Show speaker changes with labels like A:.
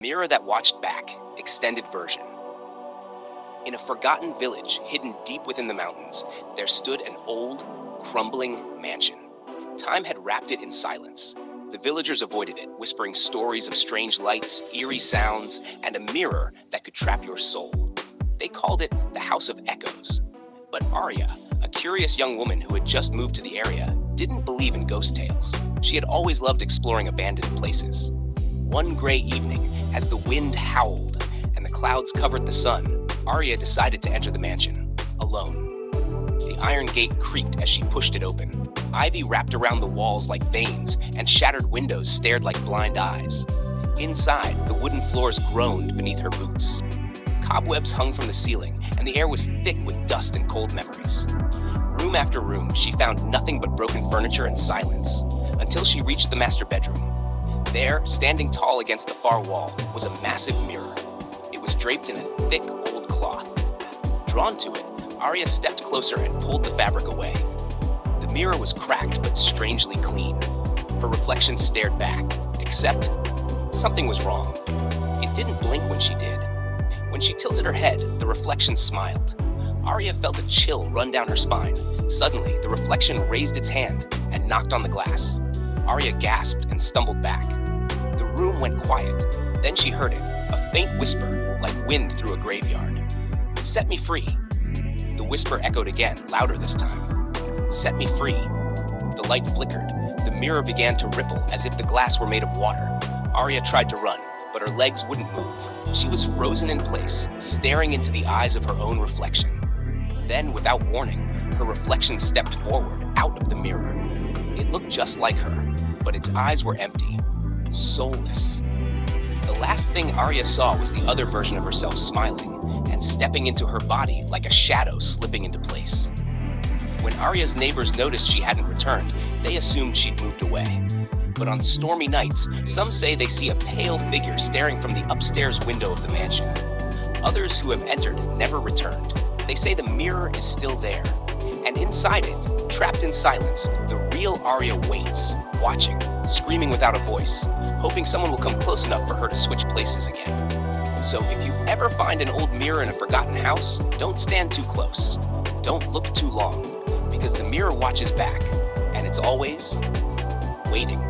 A: Mirror that watched back, extended version. In a forgotten village hidden deep within the mountains, there stood an old, crumbling mansion. Time had wrapped it in silence. The villagers avoided it, whispering stories of strange lights, eerie sounds, and a mirror that could trap your soul. They called it the House of Echoes. But Aria, a curious young woman who had just moved to the area, didn't believe in ghost tales. She had always loved exploring abandoned places. One gray evening, as the wind howled and the clouds covered the sun, Aria decided to enter the mansion, alone. The iron gate creaked as she pushed it open. Ivy wrapped around the walls like veins, and shattered windows stared like blind eyes. Inside, the wooden floors groaned beneath her boots. Cobwebs hung from the ceiling, and the air was thick with dust and cold memories. Room after room, she found nothing but broken furniture and silence, until she reached the master bedroom. There, standing tall against the far wall, was a massive mirror. It was draped in a thick, old cloth. Drawn to it, Aria stepped closer and pulled the fabric away. The mirror was cracked but strangely clean. Her reflection stared back, except something was wrong. It didn't blink when she did. When she tilted her head, the reflection smiled. Aria felt a chill run down her spine. Suddenly, the reflection raised its hand and knocked on the glass. Aria gasped and stumbled back. The room went quiet. Then she heard it, a faint whisper, like wind through a graveyard. "Set me free." The whisper echoed again, louder this time. "Set me free." The light flickered. The mirror began to ripple as if the glass were made of water. Aria tried to run, but her legs wouldn't move. She was frozen in place, staring into the eyes of her own reflection. Then, without warning, her reflection stepped forward, out of the mirror. It looked just like her, but its eyes were empty, soulless. The last thing Aria saw was the other version of herself smiling and stepping into her body like a shadow slipping into place. When Aria's neighbors noticed she hadn't returned, they assumed she'd moved away. But on stormy nights, some say they see a pale figure staring from the upstairs window of the mansion. Others who have entered never returned. They say the mirror is still there, and inside it, trapped in silence, the real Aria waits, watching, screaming without a voice, hoping someone will come close enough for her to switch places again. So if you ever find an old mirror in a forgotten house, don't stand too close. Don't look too long, because the mirror watches back, and it's always waiting.